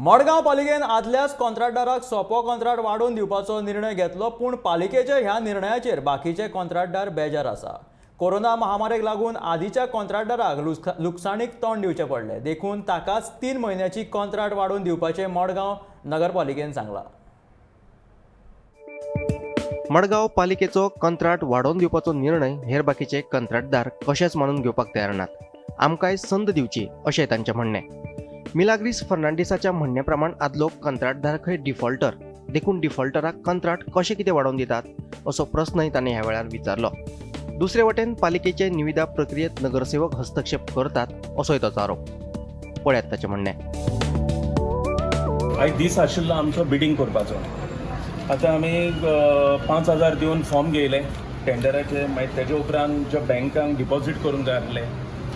मडगांव पालिकेन आदल्याच कॉन्ट्रॅक्टराक सोपो कॉन्ट्रॅक्ट वाडोवन दिवपाचो निर्णय घेतलो, पूण पालिकेच्या ह्या निर्णयाचेर बाकीचे कॉन्ट्रॅक्टदार बेजार आसा। कोरोना महामारीक लागून आदींच्या कॉन्ट्रॅक्टराक लुकसाणीक तोंड दिवचें पडलें, देखून ताकाच 3 म्हयन्याची कॉन्ट्रॅक्ट वाडोवन दिवपाचें मडगांव नगरपालिकेन सांगलां। मडगांव पालिकेचो कंत्राट वाडोवन दिवपाचो निर्णय हेर बाकीचे कंत्राटदार कशेंच मानून घेवपाक तयार नात। आमकांय संद दिवची अशें तांचें म्हणणें। मिलाग्रीस फर्नांडिसाच्या म्हणणे प्रमाण आदलो कंत्राटदार खंय डिफॉल्टर, देखून डिफॉल्टराक कंत्राट कशें कितें वाडोवन दितात असो प्रस्नय तांणी ह्या वेळार विचारलो। दुसरे वटेन पालिकेचे निविदा प्रक्रियेत नगरसेवक हस्तक्षेप करतात असोय ताचो आरोप। पळयात ताचें म्हणणें। आयज दीस आशिल्लो आमचो बिडिंग करपाचो। आतां आमी 5,000 दिवन फॉर्म घेयले टेंडराचे, मागीर तेजे उपरांत जे बँकांक डिपॉझीट करूंक जाय आसले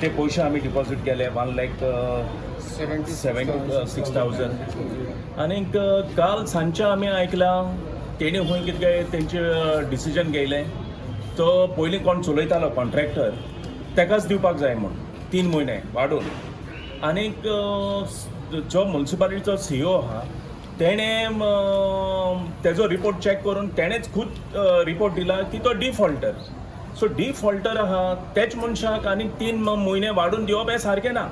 ते पयशे आमी डिपॉझीट केले 1,76,000 आनीक काल सांजचे आमी आयकलां तेणी खंय कितें काय तेंचे डिसिजन घेयलें, तो पयलीं कोण चलयतालो कॉन्ट्रॅक्टर तेकाच दिवपाक जाय म्हूण 3 म्हयने वाडून। आनीक जो म्युनिसिपालिटीचो CEO आहा तेणें तेजो रिपोर्ट चॅक करून तेणेच खूद रिपोर्ट दिला की तो डिफॉल्टर। सो डिफॉल्टर आहा तेच मनशाक आनीक 3 म्हयने वाडून दिवप हें सारकें ना।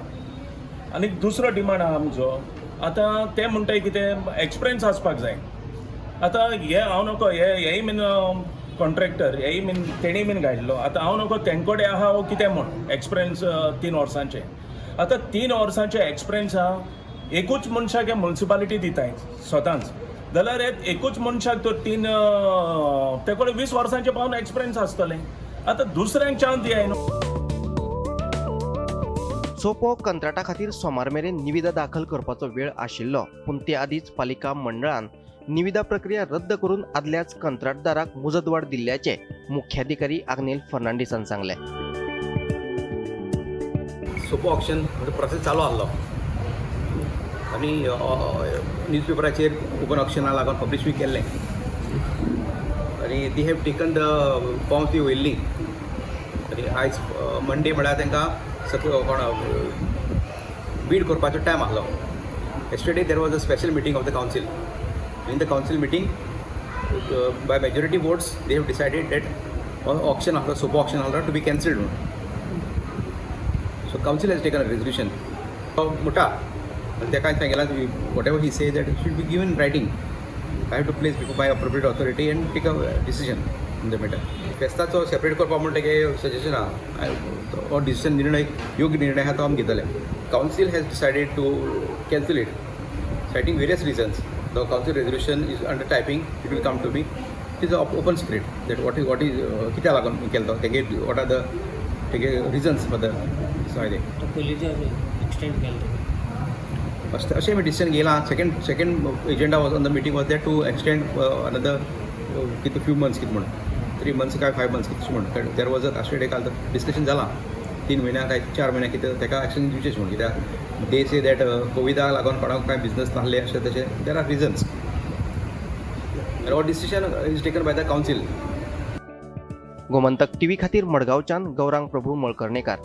आनीक दुसरो डिमांड आहा आमचो, आतां ते म्हणटाय कितें एक्सपिरियन्स आसपाक जाय। आतां हे हांव नको, हेय बीन कॉन्ट्रॅक्टर हेय बीन तेणी बीन घायल्लो, आतां हांव नको तेंकोडे आहा वो कितें म्हण एक्सपिरियन्स 3 वर्सांचे। आतां 3 वर्सांचे एक्सपिरियन्स आहा एकूच मनशाक हे म्युनिसिपालिटी दिताय स्वतांच, जाल्यार एकूच मनशाक तो 3 तेकोडे 20 वर्सांचे पावन एक्सपिरियन्स आसतलें। आतां दुसऱ्यांक चान्स दियाय न्हू। सोपो कंत्राटा खातीर सोमार मेरेन निविदा दाखल करपाचो वेळ आशिल्लो, पूण ते आदींच पालिका मंडळान निविदा प्रक्रिया रद्द करून आदल्याच कंत्राटदाराक मुजतवाड दिल्ल्याचे मुख्याधिकारी आग्नेल फर्नांडिसान सांगले। सोपो ऑक्शन प्रोसेस चालू आसलो आनी न्यूजपेपराचेर ओपन ऑक्शना लागून पब्लीश बी केल्लें आनी दी हॅव टेकन द फॉर्म्स बी वयल्लीं आनी आयज मंडे म्हळ्यार तांकां कोण बीड करपाचो टायम आसलो। Yesterday there was a special meeting of the council. In the council meeting by majority votes they have decided that auction आसलो सोपो ऑक्शन आसलो टू बी कॅन्सल्ड म्हणून। So council has taken a resolution मुटा ताका सांगितलां whatever he say that it should be given writing. I have to place before by appropriate authority and take a decision in the matter. फेस्ताचो separate करपा म्हण तेगे suggestion आहा, हो decision निर्णय योग्य निर्णय आहा तो आमी घेतले। Council has decided to cancel it citing various reasons. The council resolution is under typing, it will come to me. It is open secret that what is कित्याक लागून केलो तो, तेगे वॉट आर द तेगे reasons for the side first अशें आमी decision घेयलां। Second agenda was on the meeting was that to extend another कितें फ्यू मंथ्स कितें म्हण 3 मंथ्स काय 5 मंथ्स कितें म्हण देर वॉज अ आस्टेडे काल डिस्कशन जालां 3 म्हयन्या काय 4 म्हयन्या कितें तेका एक्शन दिवचें म्हण। कित्याक दे से दॅट कोविडाक लागून कोणाक काय बिजनस नासले अशें तशें there are reasons. Decision is taken by the council. Gomantak TV खातीर मडगांवच्यान गौरांग प्रभू मळकर्णेकार।